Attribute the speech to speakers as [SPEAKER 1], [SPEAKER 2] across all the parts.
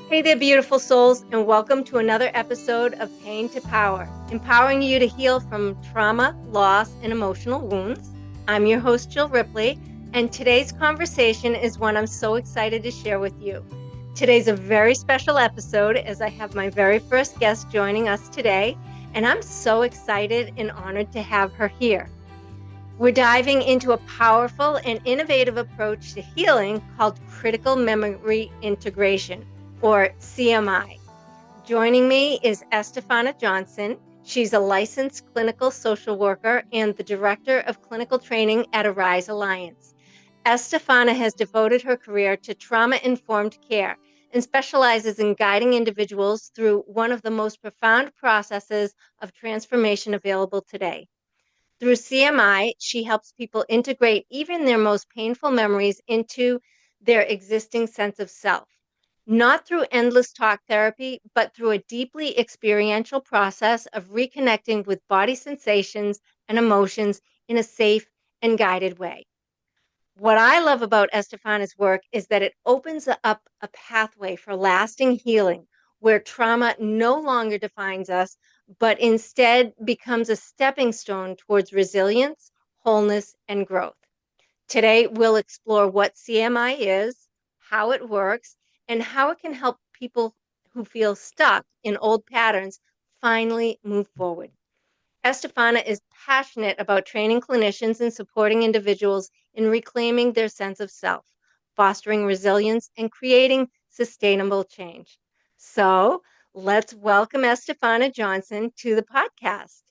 [SPEAKER 1] Hey there, beautiful souls, and welcome to another episode of Pain to Power, empowering you to heal from trauma, loss, and emotional wounds. I'm your host, Jill Ripley, and today's conversation is one I'm so excited to share with you. Today's a very special episode as I have my very first guest joining us today, and I'm so excited and honored to have her here. We're diving into a powerful and innovative approach to healing called critical memory integration, or CMI. Joining me is Estafana Johnson. She's a licensed clinical social worker and the director of clinical training at Arise Alliance. Estafana has devoted her career to trauma-informed care and specializes in guiding individuals through one of the most profound processes of transformation available today. Through CMI, she helps people integrate even their most painful memories into their existing sense of self, not through endless talk therapy, but through a deeply experiential process of reconnecting with body sensations and emotions in a safe and guided way. What I love about Estefana's work is that it opens up a pathway for lasting healing where trauma no longer defines us, but instead becomes a stepping stone towards resilience, wholeness, and growth. Today, we'll explore what CMI is, how it works, and how it can help people who feel stuck in old patterns finally move forward. Estefana is passionate about training clinicians and supporting individuals in reclaiming their sense of self, fostering resilience, and creating sustainable change. So let's welcome Estefana Johnson to the podcast.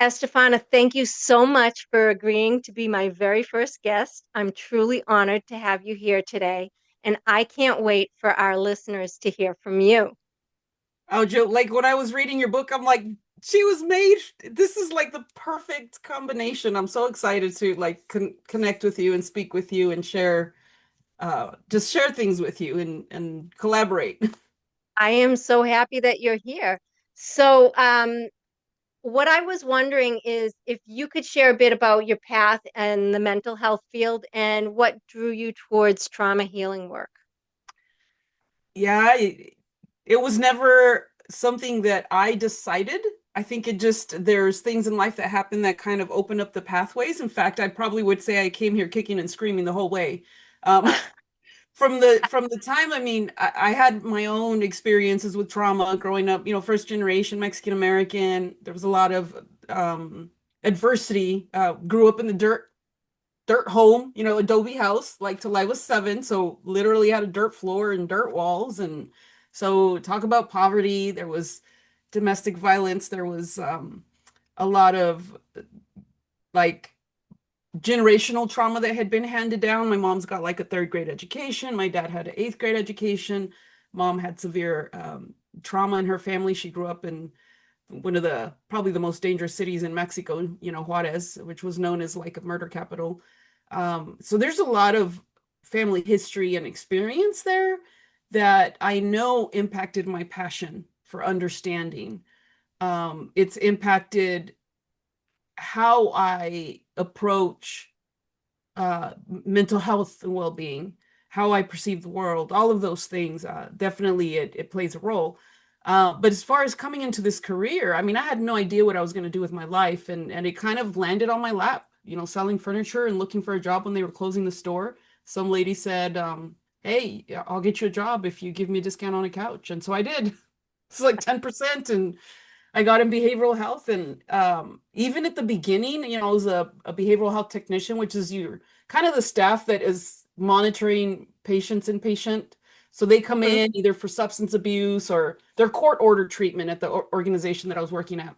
[SPEAKER 1] Estefana, thank you so much for agreeing to be my very first guest. I'm truly honored to have you here today, and I can't wait for our listeners to hear from you.
[SPEAKER 2] Oh, Joe, like when I was reading your book, I'm like, she was made. This is like the perfect combination. I'm so excited to like connect with you and speak with you and share, just share things with you and collaborate.
[SPEAKER 1] I am so happy that you're here. So, what I was wondering is if you could share a bit about your path and the mental health field and what drew you towards trauma healing work.
[SPEAKER 2] Yeah, it was never something that I decided. I think it just there's things in life that happen that kind of open up the pathways. In fact, I probably would say I came here kicking and screaming the whole way. Um, from the time, I mean, I had my own experiences with trauma growing up, first generation Mexican American. There was a lot of adversity. Grew up in the dirt home, adobe house, like till I was 7. So literally had a dirt floor and dirt walls. And so talk about poverty. There was domestic violence. There was a lot of like generational trauma that had been handed down. My mom's got like a third grade education. My dad had an eighth grade education. Mom had severe trauma in her family. She grew up in one of the probably the most dangerous cities in Mexico, Juarez, which was known as like a murder capital. So there's a lot of family history and experience there that I know impacted my passion for understanding. It's impacted how I approach mental health and well-being, how I perceive the world, all of those things. Definitely it plays a role. But as far as coming into this career, I mean, I had no idea what I was going to do with my life, and it kind of landed on my lap, selling furniture and looking for a job when they were closing the store. Some lady said, "Hey, I'll get you a job if you give me a discount on a couch." And so I did. It's like 10%, and I got in behavioral health. And even at the beginning, I was a behavioral health technician, which is your kind of the staff that is monitoring patients inpatient. So they come
[SPEAKER 1] Mhm.
[SPEAKER 2] in either for substance abuse or their court order treatment at the organization that I was working at.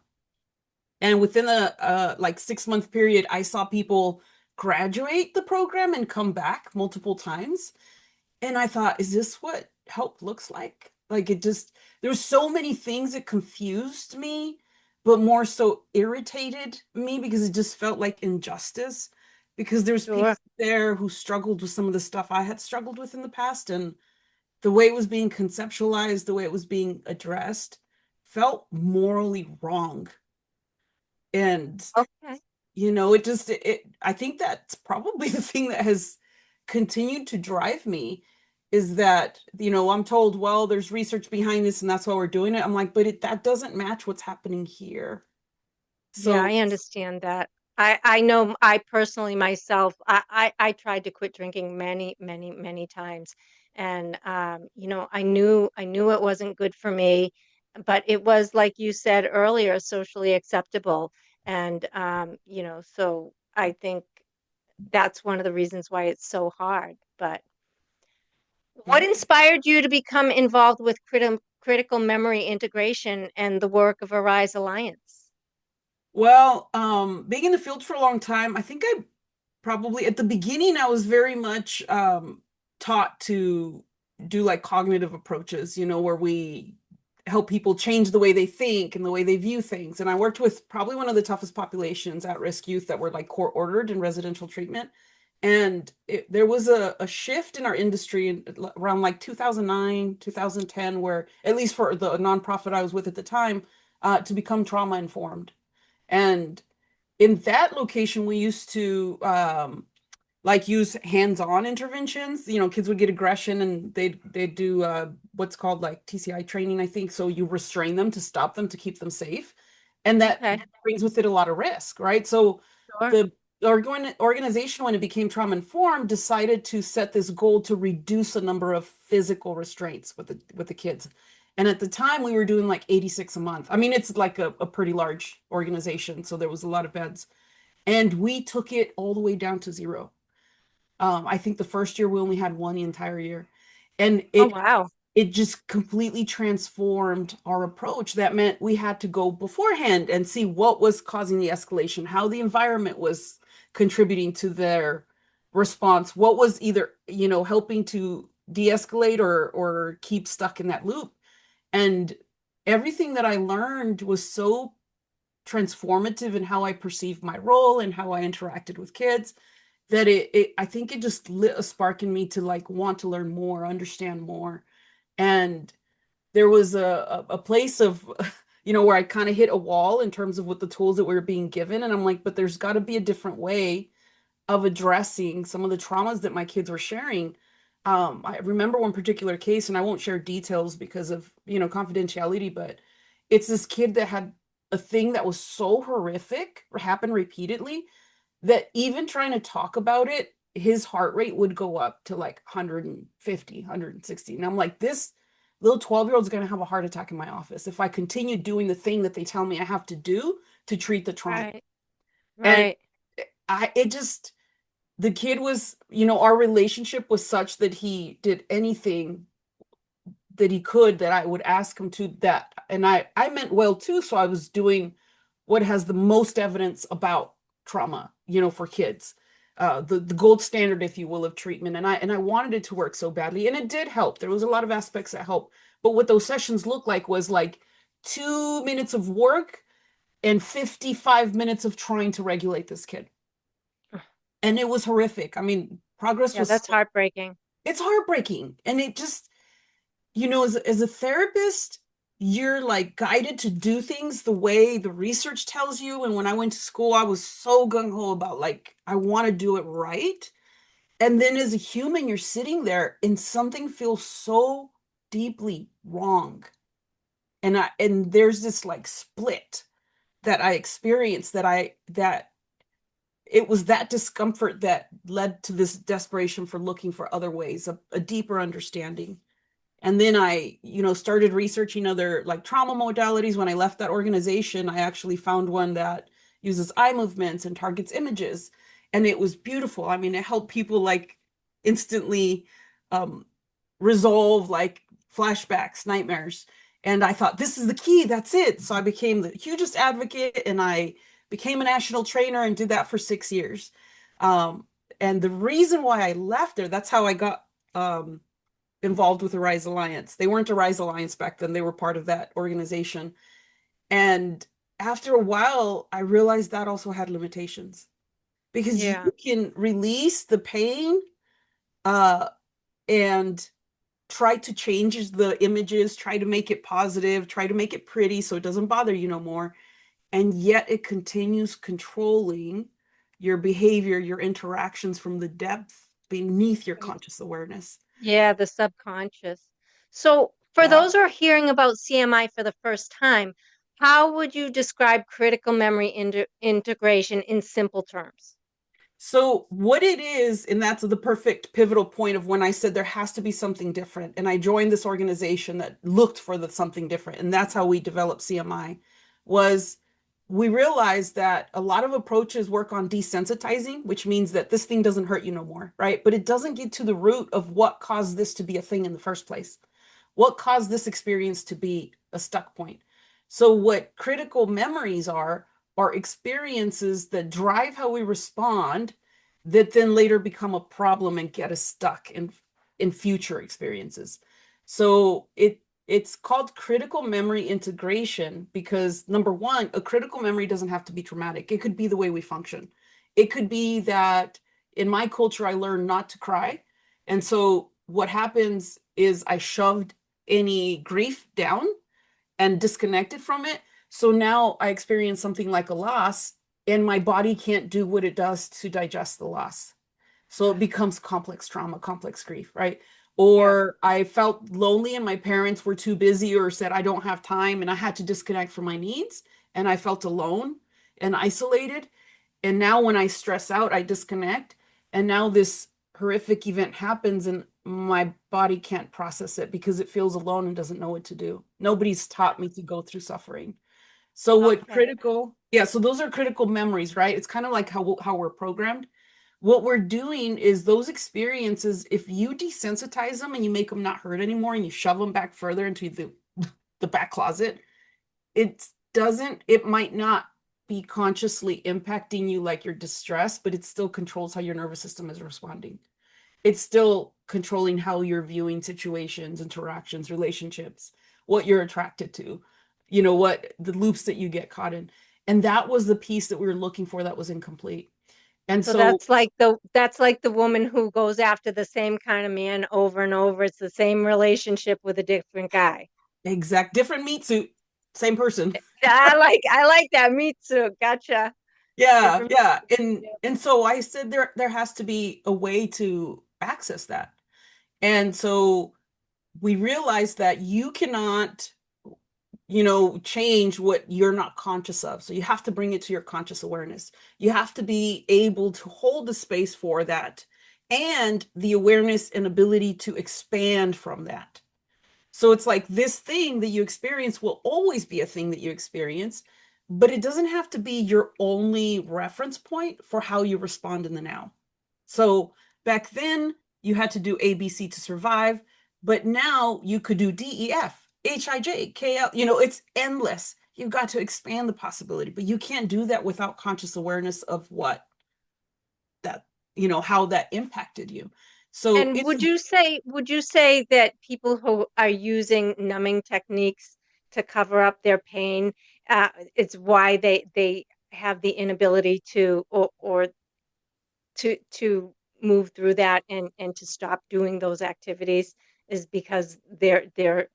[SPEAKER 2] And within a like 6 month period, I saw people graduate the program and come back multiple times. And I thought, is this what help looks like? Like it just, there were so many things that confused me, but more so irritated me because it just felt like injustice. Because there's
[SPEAKER 1] Sure.
[SPEAKER 2] people there who struggled with some of the stuff I had struggled with in the past, and the way it was being conceptualized, the way it was being addressed, felt morally wrong. And
[SPEAKER 1] Okay.
[SPEAKER 2] I think that's probably the thing that has continued to drive me is that, I'm told, well, there's research behind this and that's why we're doing it. I'm like, but that doesn't match what's happening here.
[SPEAKER 1] Yeah,
[SPEAKER 2] So,
[SPEAKER 1] I understand that. I know I personally myself, I tried to quit drinking many, many, many times. And I knew it wasn't good for me, but it was like you said earlier, socially acceptable. And so I think that's one of the reasons why it's so hard. But what
[SPEAKER 2] yeah.
[SPEAKER 1] inspired you to become involved with critical memory integration and the work of Arise Alliance?
[SPEAKER 2] Well, being in the field for a long time, I think I probably at the beginning I was very much taught to do like cognitive approaches, where we help people change the way they think and the way they view things. And I worked with probably one of the toughest populations, at-risk youth that were like court ordered in residential treatment. And there was a shift in our industry around like 2009, 2010, where at least for the nonprofit I was with at the time, to become trauma informed. And in that location, we used to like use hands-on interventions. Kids would get aggression and they'd do what's called like TCI training, I think. So you restrain them to stop them to keep them safe, and that
[SPEAKER 1] Okay,
[SPEAKER 2] brings with it a lot of risk, right? So
[SPEAKER 1] sure.
[SPEAKER 2] the organization, when it became trauma informed, decided to set this goal to reduce the number of physical restraints with the kids. And at the time, we were doing like 86 a month. I mean, it's like a pretty large organization, so there was a lot of beds. And we took it all the way down to zero. I think the first year we only had one the entire year. And
[SPEAKER 1] Oh,
[SPEAKER 2] it
[SPEAKER 1] wow.
[SPEAKER 2] it just completely transformed our approach. That meant we had to go beforehand and see what was causing the escalation, how the environment was contributing to their response, what was either, helping to de-escalate or keep stuck in that loop. And everything that I learned was so transformative in how I perceived my role and how I interacted with kids that I think it just lit a spark in me to like want to learn more, understand more. And there was a place of where I kind of hit a wall in terms of what the tools that we were being given. And I'm like, but there's got to be a different way of addressing some of the traumas that my kids were sharing. I remember one particular case, and I won't share details because of, confidentiality, but it's this kid that had a thing that was so horrific, happen repeatedly, that even trying to talk about it, his heart rate would go up to like 150, 160. And I'm like, this little 12-year-old is going to have a heart attack in my office if I continue doing the thing that they tell me I have to do to treat the trauma.
[SPEAKER 1] Right,
[SPEAKER 2] And
[SPEAKER 1] right.
[SPEAKER 2] it just, the kid was, our relationship was such that he did anything that he could that I would ask him to, that. And I meant well too. So I was doing what has the most evidence about trauma, for kids. The gold standard, if you will, of treatment. And I wanted it to work so badly. And it did help. There was a lot of aspects that helped. But what those sessions looked like was like 2 minutes of work and 55 minutes of trying to regulate this kid. And it was horrific. I mean, progress
[SPEAKER 1] Yeah,
[SPEAKER 2] was
[SPEAKER 1] that's
[SPEAKER 2] slow.
[SPEAKER 1] heartbreaking.
[SPEAKER 2] It's heartbreaking. And it just, as a therapist, you're like guided to do things the way the research tells you. And when I went to school, I was so gung-ho about like, I want to do it right. And then as a human, you're sitting there and something feels so deeply wrong. And there's this like split that I experienced, that it was that discomfort that led to this desperation for looking for other ways, a deeper understanding. And then I, started researching other like trauma modalities. When I left that organization, I actually found one that uses eye movements and targets images. And it was beautiful. I mean, it helped people like instantly um, resolve like flashbacks, nightmares. And I thought, this is the key. That's it. So I became the hugest advocate, and I became a national trainer and did that for 6 years. Um, and the reason why I left there, that's how I got involved with the Rise Alliance. They weren't a Rise Alliance back then, they were part of that organization. And after a while, I realized that also had limitations, because you
[SPEAKER 1] Yeah,
[SPEAKER 2] can release the pain uh, and try to change the images, try to make it positive, try to make it pretty so it doesn't bother you no more. And yet it continues controlling your behavior, your interactions from the depth beneath your
[SPEAKER 1] right.
[SPEAKER 2] conscious awareness.
[SPEAKER 1] Yeah, the subconscious. So, for
[SPEAKER 2] Yeah.
[SPEAKER 1] those who are hearing about CMI for the first time, how would you describe critical memory integration in simple terms?
[SPEAKER 2] So what it is, and that's the perfect pivotal point of when I said there has to be something different. And I joined this organization that looked for the something different. And that's how we developed CMI, was we realized that a lot of approaches work on desensitizing, which means that this thing doesn't hurt you no more, right? But it doesn't get to the root of what caused this to be a thing in the first place. What caused this experience to be a stuck point? So what critical memories are experiences that drive how we respond that then later become a problem and get us stuck in future experiences. So it's called critical memory integration because number one, a critical memory doesn't have to be traumatic. It could be the way we function. It could be that in my culture I learned not to cry. And so what happens is I shoved any grief down and disconnected from it. So now I experience something like a loss, and my body can't do what it does to digest the loss. So it
[SPEAKER 1] Right.
[SPEAKER 2] becomes complex trauma, complex grief, right?
[SPEAKER 1] Yeah.
[SPEAKER 2] Or I felt lonely and my parents were too busy or said, I don't have time, and I had to disconnect from my needs. And I felt alone and isolated. And now when I stress out, I disconnect. And now this horrific event happens and my body can't process it because it feels alone and doesn't know what to do. Nobody's taught me to go through suffering. So what
[SPEAKER 1] Okay.
[SPEAKER 2] critical, yeah, so those are critical memories, right? It's kind of like how we're programmed. What we're doing is those experiences, if you desensitize them and you make them not hurt anymore and you shove them back further into the back closet, it might not be consciously impacting you like you're distressed, but it still controls how your nervous system is responding. It's still controlling how you're viewing situations, interactions, relationships, what you're attracted to, what the loops that you get caught in. And that was the piece that we were looking for that was incomplete. And
[SPEAKER 1] So
[SPEAKER 2] so,
[SPEAKER 1] that's like the woman who goes after the same kind of man over and over. It's the same relationship with a different guy.
[SPEAKER 2] exact different meat suit, same person.
[SPEAKER 1] I like that. Me too. Gotcha.
[SPEAKER 2] Yeah,
[SPEAKER 1] Different.
[SPEAKER 2] yeah. And so I said there has to be a way to access that. And so we realized that you cannot, change what you're not conscious of. So you have to bring it to your conscious awareness. You have to be able to hold the space for that and the awareness and ability to expand from that. So it's like this thing that you experience will always be a thing that you experience, but it doesn't have to be your only reference point for how you respond in the now. So back then you had to do ABC to survive, but now you could do DEF, HIJ, KL. It's endless. You've got to expand the possibility, but you can't do that without conscious awareness of what that, how that impacted you. So
[SPEAKER 1] And
[SPEAKER 2] it's
[SPEAKER 1] would you say that people who are using numbing techniques to cover up their pain, it's why they have the inability to or to move through that and to stop doing those activities is because they're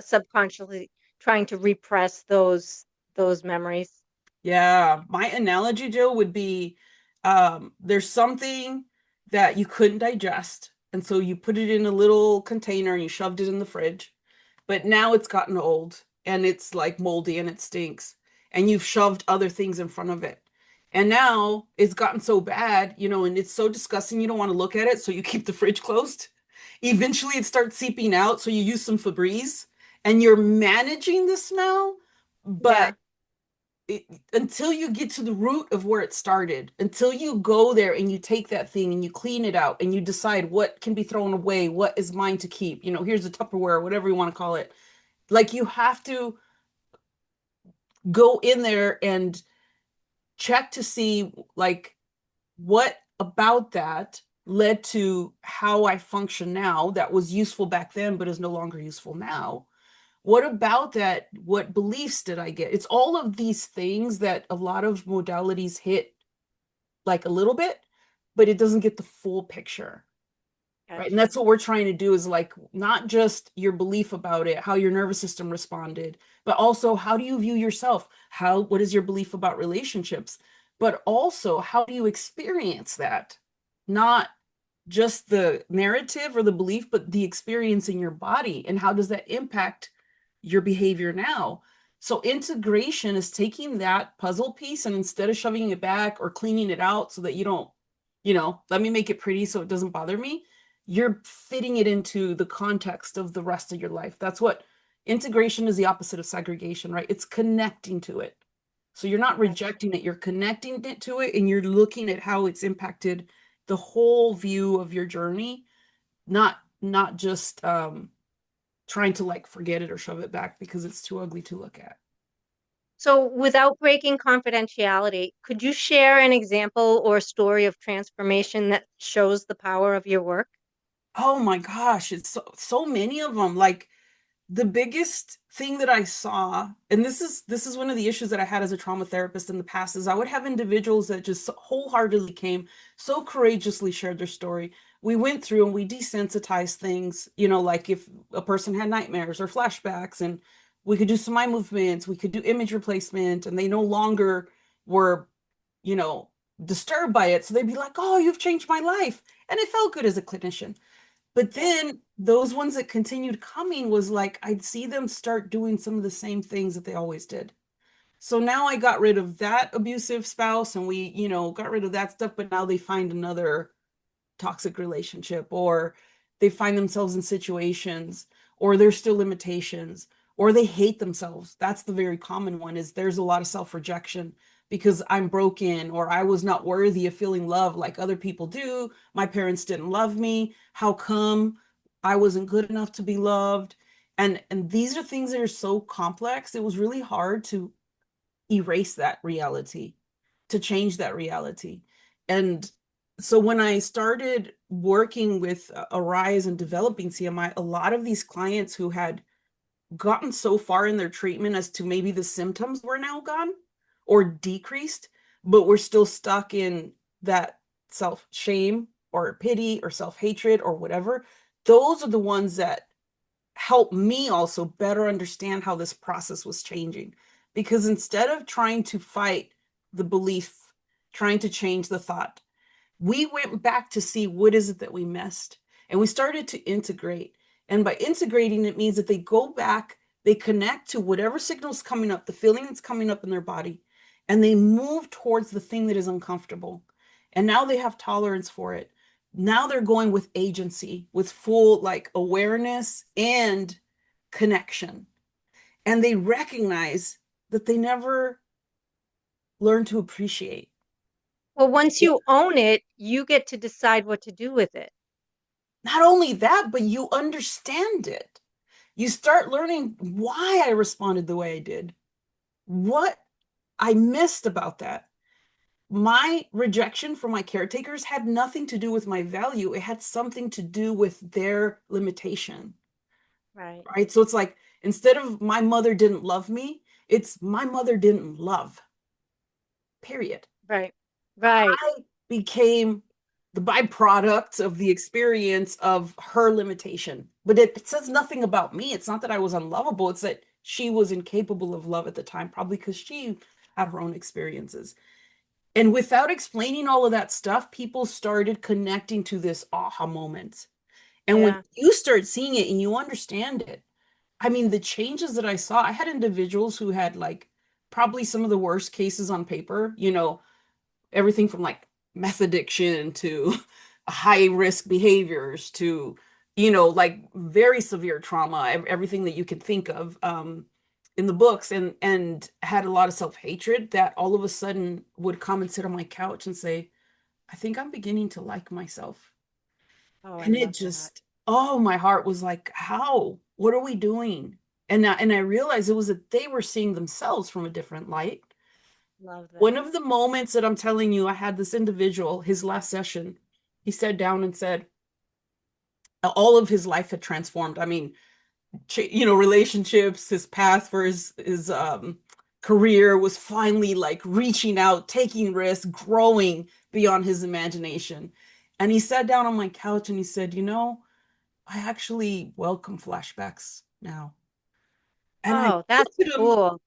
[SPEAKER 1] subconsciously trying to repress those memories.
[SPEAKER 2] Yeah, my analogy, Joe, would be there's something that you couldn't digest. And so you put it in a little container and you shoved it in the fridge. But now it's gotten old and it's like moldy and it stinks. And you've shoved other things in front of it. And now it's gotten so bad, and it's so disgusting you don't want to look at it. So you keep the fridge closed. Eventually it starts seeping out. So you use some Febreze and you're managing the smell,
[SPEAKER 1] Yeah.
[SPEAKER 2] but until you get to the root of where it started, until you go there and you take that thing and you clean it out and you decide what can be thrown away, what is mine to keep, here's a Tupperware, whatever you want to call it. Like you have to go in there and check to see like what about that led to how I function now that was useful back then but is no longer useful now. What about that? What beliefs did I get? It's all of these things that a lot of modalities hit like a little bit, but it doesn't get the full picture. Right. And
[SPEAKER 1] Gotcha.
[SPEAKER 2] that's what we're trying to do is like not just your belief about it, how your nervous system responded, but also how do you view yourself? What is your belief about relationships? But also how do you experience that? Not just the narrative or the belief, but the experience in your body. And how does that impact your behavior now? So integration is taking that puzzle piece and instead of shoving it back or cleaning it out so that you don't, let me make it pretty so it doesn't bother me, you're fitting it into the context of the rest of your life. That's what integration is, the opposite of segregation, right? It's connecting to it. So you're not
[SPEAKER 1] Yes.
[SPEAKER 2] rejecting it, you're connecting it to it, and you're looking at how it's impacted the whole view of your journey, not just trying to like forget it or shove it back because it's too ugly to look at.
[SPEAKER 1] So, without breaking confidentiality, could you share an example or story of transformation that shows the power of your work?
[SPEAKER 2] Oh my gosh, it's so many of them. Like the biggest thing that I saw, and this is one of the issues that I had as a trauma therapist in the past, is I would have individuals that just wholeheartedly came, so courageously shared their story. We went through and we desensitized things, like if a person had nightmares or flashbacks, and we could do some eye movements, we could do image replacement, and they no longer were, you know, disturbed by it. So they'd be like, "Oh, you've changed my life." And it felt good as a clinician. But
[SPEAKER 1] Yeah.
[SPEAKER 2] then those ones that continued coming was like I'd see them start doing some of the same things that they always did. So now I got rid of that abusive spouse and we, got rid of that stuff, but now they find another toxic relationship, or they find themselves in situations, or there's still limitations, or they hate themselves. That's the very common one, is there's a lot of self-rejection because I'm broken, or I was not worthy of feeling love like other people do. My parents didn't love me. How come I wasn't good enough to be loved? And these are things that are so complex. It was really hard to erase that reality, to change that reality. And so when I started working with Arise and developing CMI, a lot of these clients who had gotten so far in their treatment as to maybe the symptoms were now gone or decreased, but we're still stuck in that self shame or pity or self hatred or whatever. Those are the ones that help me also better understand how this process was changing. Because instead of trying to fight the belief, trying to change the thought, we went back to see what is it that we missed. And we started to integrate. And by integrating, it means that they go back, they connect to whatever signal's coming up, the feeling that's coming up in their body, and they move towards the thing that is uncomfortable. And now they have tolerance for it. Now they're going with agency, with full like awareness and connection. And they recognize that they never learned to appreciate.
[SPEAKER 1] Well, once you own it, you get to decide what to do with it.
[SPEAKER 2] Not only that, but you understand it. You start learning why I responded the way I did, what I missed about that. My rejection from my caretakers had nothing to do with my value. It had something to do with their limitation,
[SPEAKER 1] Right.
[SPEAKER 2] right? So it's like instead of my mother didn't love me, it's my mother didn't love, period.
[SPEAKER 1] Right. Right.
[SPEAKER 2] I became the byproduct of the experience of her limitation. But it says nothing about me. It's not that I was unlovable, it's that she was incapable of love at the time, probably because she had her own experiences. And without explaining all of that stuff, people started connecting to this aha moment. And when
[SPEAKER 1] Yeah.
[SPEAKER 2] you start seeing it and you understand it, I mean, the changes that I saw, I had individuals who had like probably some of the worst cases on paper, everything from like meth addiction to high risk behaviors to like very severe trauma, everything that you could think of in the books, and had a lot of self-hatred that all of a sudden would come and sit on my couch and say, I think I'm beginning to like myself.
[SPEAKER 1] Oh, I
[SPEAKER 2] And it
[SPEAKER 1] love that.
[SPEAKER 2] just, oh, my heart was like, how, what are we doing? And I realized it was that they were seeing themselves from a different light.
[SPEAKER 1] Love
[SPEAKER 2] One
[SPEAKER 1] that.
[SPEAKER 2] of the moments that I'm telling you, I had this individual, his last session, he sat down and said all of his life had transformed. I mean, relationships, his path for his career was finally like reaching out, taking risks, growing beyond his imagination. And he sat down on my couch and he said, I actually welcome flashbacks now. And I
[SPEAKER 1] Oh,
[SPEAKER 2] looked
[SPEAKER 1] that's
[SPEAKER 2] at him,
[SPEAKER 1] cool.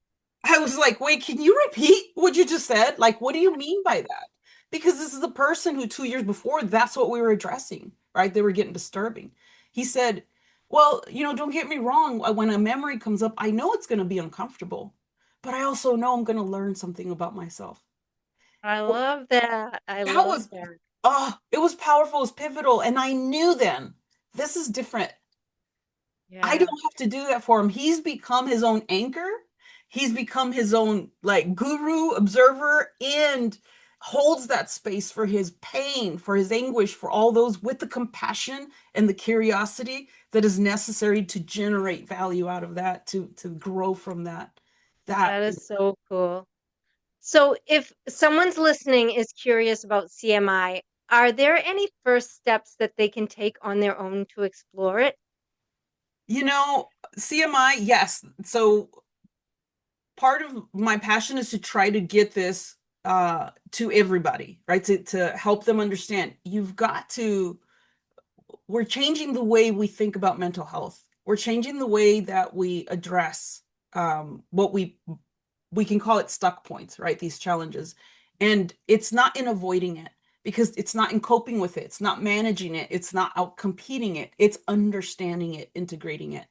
[SPEAKER 2] I was like, wait, can you repeat what you just said? Like, what do you mean by that? because this is a person who 2 years before, that's what we were addressing, right? They were getting disturbing. He said, well, don't get me wrong. When a memory comes up, I know it's going to be uncomfortable, but I also know I'm going to learn something about myself.
[SPEAKER 1] I love that. I
[SPEAKER 2] That
[SPEAKER 1] love
[SPEAKER 2] was,
[SPEAKER 1] that.
[SPEAKER 2] oh, it was powerful, it was pivotal. And I knew then this is different. I
[SPEAKER 1] Yeah,
[SPEAKER 2] don't have to do that for him. He's become his own anchor. He's become his own like guru, observer, and holds that space for his pain, for his anguish, for all those with the compassion and the curiosity that is necessary to generate value out of that, to grow from that. That
[SPEAKER 1] that is so cool. So, if someone's listening is curious about CMI, are there any first steps that they can take on their own to explore it?
[SPEAKER 2] you know, CMI, yes. So part of my passion is to try to get this to everybody, right? To help them understand. We're changing the way we think about mental health. We're changing the way that we address what we can call it stuck points, right? These challenges. And it's not in avoiding it because it's not in coping with it. It's not managing it. It's not out competing it. It's understanding it, integrating it.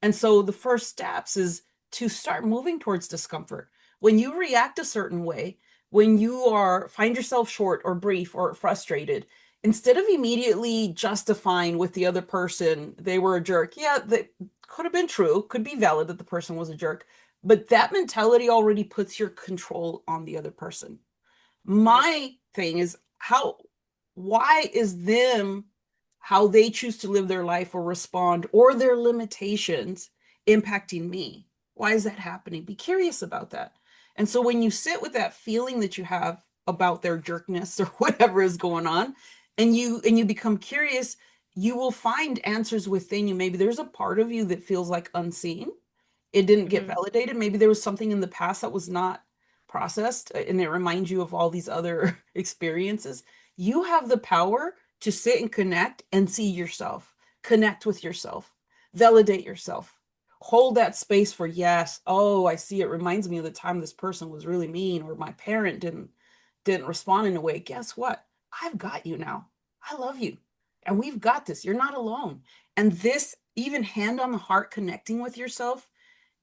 [SPEAKER 2] And so the first steps is to start moving towards discomfort. When you react a certain way, when you find yourself short or brief or frustrated, instead of immediately justifying with the other person they were a jerk, yeah, that could have been true, could be valid that the person was a jerk, but that mentality already puts your control on the other person.
[SPEAKER 1] Right.
[SPEAKER 2] My thing is why is them, how they choose to live their life or respond or their limitations impacting me? Why is that happening? Be curious about that. And so when you sit with that feeling that you have about their jerkness or whatever is going on, and you become curious, you will find answers within you. Maybe there's a part of you that feels like unseen, it didn't get
[SPEAKER 1] Hmm.
[SPEAKER 2] validated. Maybe there was something in the past that was not processed, and it reminds you of all these other experiences. You have the power to sit and connect and see yourself, connect with yourself, validate yourself, hold that space for, yes, oh, I see, it reminds me of the time this person was really mean, or my parent didn't respond in a way. Guess what? I've got you now. I love you. And we've got this. You're not alone. And this, even hand on the heart, connecting with yourself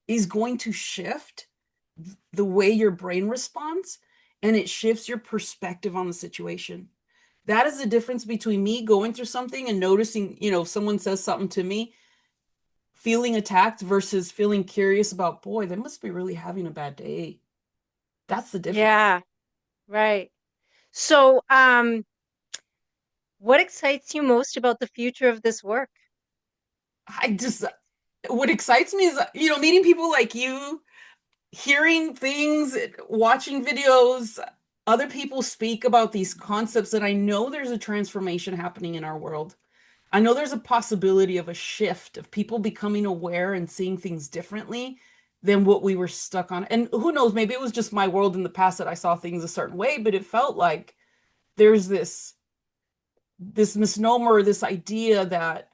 [SPEAKER 2] is going to shift the way your brain responds, and it shifts your perspective on the situation. That is the difference between me going through something and noticing, someone says something to me, feeling attacked versus feeling curious about, boy, they must be really having a bad day. That's the difference.
[SPEAKER 1] Yeah, right. So, what excites you most about the future of this work?
[SPEAKER 2] I just, what excites me is, meeting people like you, hearing things, watching videos, other people speak about these concepts, and I know there's a transformation happening in our world. I know there's a possibility of a shift of people becoming aware and seeing things differently than what we were stuck on. And who knows, maybe it was just my world in the past that I saw things a certain way, but it felt like there's this misnomer, this idea that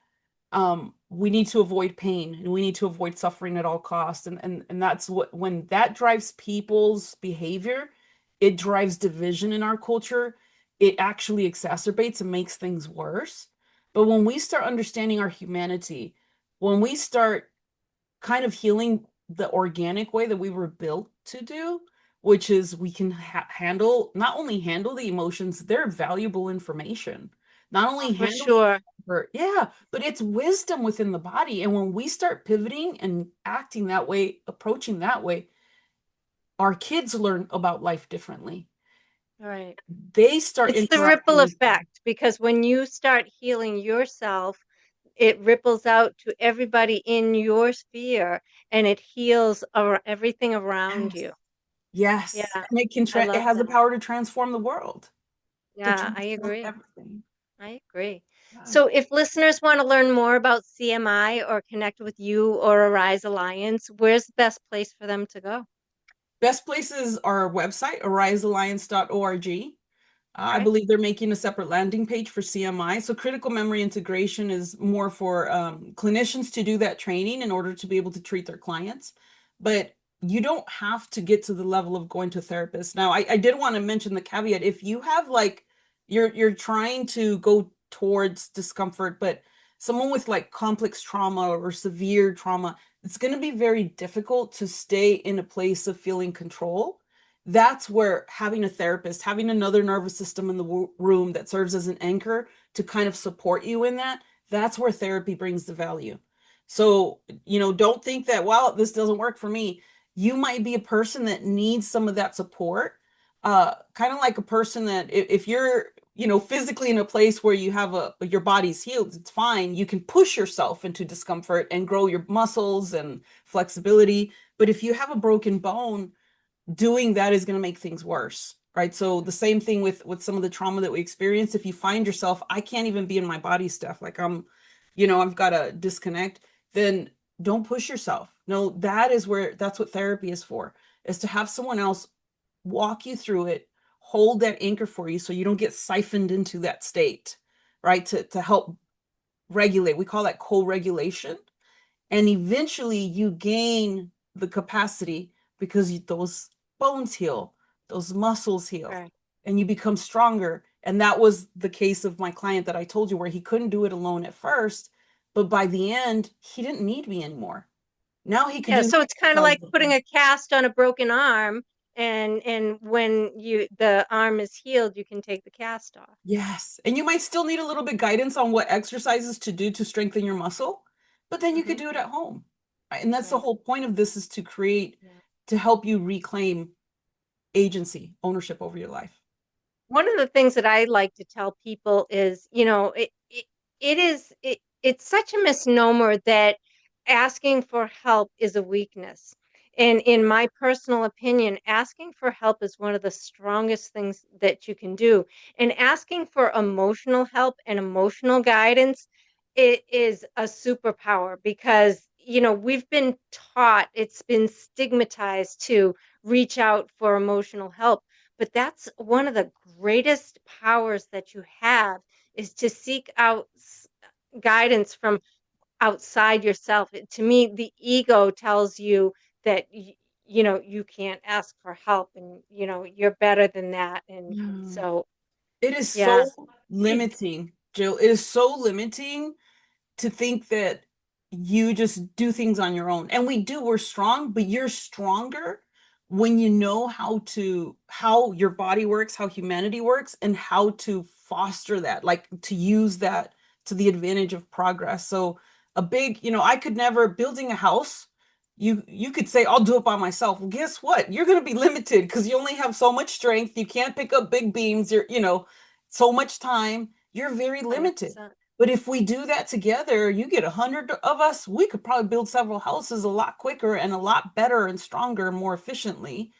[SPEAKER 2] we need to avoid pain and we need to avoid suffering at all costs. And that's what, when that drives people's behavior, it drives division in our culture. It actually exacerbates and makes things worse. But when we start understanding our humanity, when we start kind of healing the organic way that we were built to do, which is we can handle, not only handle the emotions, they're valuable information. Not only
[SPEAKER 1] For
[SPEAKER 2] handle
[SPEAKER 1] sure.
[SPEAKER 2] yeah, but it's wisdom within the body. And when we start pivoting and acting that way, approaching that way, our kids learn about life differently.
[SPEAKER 1] All right.
[SPEAKER 2] They start
[SPEAKER 1] It's the ripple
[SPEAKER 2] interacting with,
[SPEAKER 1] effect because when you start healing yourself, it ripples out to everybody in your sphere and it heals everything around
[SPEAKER 2] yes,
[SPEAKER 1] you.
[SPEAKER 2] yes.
[SPEAKER 1] Yeah,
[SPEAKER 2] And
[SPEAKER 1] I
[SPEAKER 2] it
[SPEAKER 1] love
[SPEAKER 2] has the
[SPEAKER 1] that.
[SPEAKER 2] power to transform the world, to
[SPEAKER 1] Yeah, I
[SPEAKER 2] transform
[SPEAKER 1] agree.
[SPEAKER 2] everything.
[SPEAKER 1] I agree.
[SPEAKER 2] Yeah.
[SPEAKER 1] So, if listeners want to learn more about CMI or connect with you or Arise Alliance, where's the best place for them to go?
[SPEAKER 2] Best places are our website, arisealliance.org. I
[SPEAKER 1] Okay.
[SPEAKER 2] believe they're making a separate landing page for CMI. So critical memory integration is more for clinicians to do that training in order to be able to treat their clients. But you don't have to get to the level of going to a therapist. Now, I did want to mention the caveat. If you have like you're trying to go towards discomfort, but someone with like complex trauma or severe trauma, it's going to be very difficult to stay in a place of feeling control. That's where having a therapist, having another nervous system in the room that serves as an anchor to kind of support you in that, that's where therapy brings the value. So, don't think that, well, this doesn't work for me. You might be a person that needs some of that support. Kind of like a person that if you're, physically in a place where you have your body's healed, it's fine. You can push yourself into discomfort and grow your muscles and flexibility. But if you have a broken bone, doing that is going to make things worse, right? So the same thing with some of the trauma that we experience. If you find yourself, I can't even be in my body stuff, like I've got to disconnect, then don't push yourself. No, that's what therapy is for, is to have someone else walk you through it, hold that anchor for you so you don't get siphoned into that state, right? To help regulate. We call that co-regulation. And eventually you gain the capacity because those bones heal, those muscles heal,
[SPEAKER 1] Right.
[SPEAKER 2] and you become stronger. And that was the case of my client that I told you, where he couldn't do it alone at first, but by the end, he didn't need me anymore. Now he could
[SPEAKER 1] Yeah,
[SPEAKER 2] do
[SPEAKER 1] so it's kind of
[SPEAKER 2] it.
[SPEAKER 1] like putting a cast on a broken arm, and when the arm is healed, you can take the cast off.
[SPEAKER 2] Yes. And you might still need a little bit guidance on what exercises to do to strengthen your muscle, but then you could
[SPEAKER 1] Hmm.
[SPEAKER 2] do it at home. Right? And that's the
[SPEAKER 1] Right.
[SPEAKER 2] whole point of this, is to create,
[SPEAKER 1] Yeah.
[SPEAKER 2] to help you reclaim agency, ownership over your life.
[SPEAKER 1] One of the things that I like to tell people is, it's such a misnomer that asking for help is a weakness. And in my personal opinion, asking for help is one of the strongest things that you can do. And asking for emotional help and emotional guidance, it is a superpower because, we've been taught, it's been stigmatized to reach out for emotional help, but that's one of the greatest powers that you have, is to seek out guidance from outside yourself. To me, the ego tells you that you can't ask for help, and you're better than that. And
[SPEAKER 2] Mm.
[SPEAKER 1] so
[SPEAKER 2] It is
[SPEAKER 1] yeah.
[SPEAKER 2] so limiting, Jill. It is so limiting to think that you just do things on your own. And we do, we're strong, but you're stronger when you know how your body works, how humanity works, and how to foster that, like to use that to the advantage of progress. So a big, I could never building a house. You could say, I'll do it by myself. Well, guess what? You're going to be limited because you only have so much strength. You can't pick up big beams. So much time. You're very limited.
[SPEAKER 1] 100%.
[SPEAKER 2] But if we do that together, you get 100 of us, we could probably build several houses a lot quicker and a lot better and stronger and more efficiently.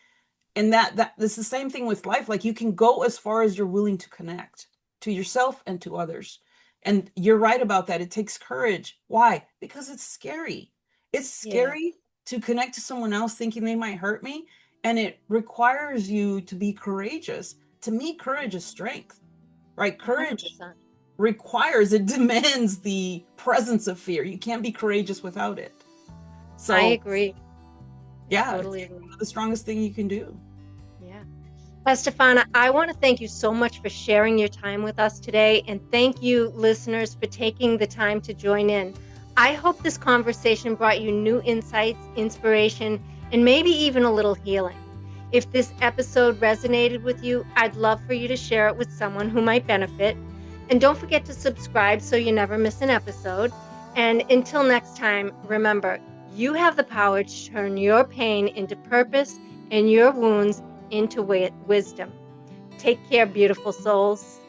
[SPEAKER 2] And that it's the same thing with life. Like, you can go as far as you're willing to connect to yourself and to others. And you're right about that. It takes courage. Why? Because it's scary. It's
[SPEAKER 1] Yes.
[SPEAKER 2] scary to connect to someone else thinking they might hurt me. And it requires you to be courageous. To me, courage is strength, right? Courage
[SPEAKER 1] 100%.
[SPEAKER 2] it demands the presence of fear. You can't be courageous without it.
[SPEAKER 1] I
[SPEAKER 2] So
[SPEAKER 1] agree. I
[SPEAKER 2] yeah, it's
[SPEAKER 1] totally agree.
[SPEAKER 2] the strongest thing you can do.
[SPEAKER 1] Yeah. Estefana, I want to thank you so much for sharing your time with us today. And thank you, listeners, for taking the time to join in. I hope this conversation brought you new insights, inspiration, and maybe even a little healing. If this episode resonated with you, I'd love for you to share it with someone who might benefit. And don't forget to subscribe so you never miss an episode. And until next time, remember, you have the power to turn your pain into purpose and your wounds into wisdom. Take care, beautiful souls.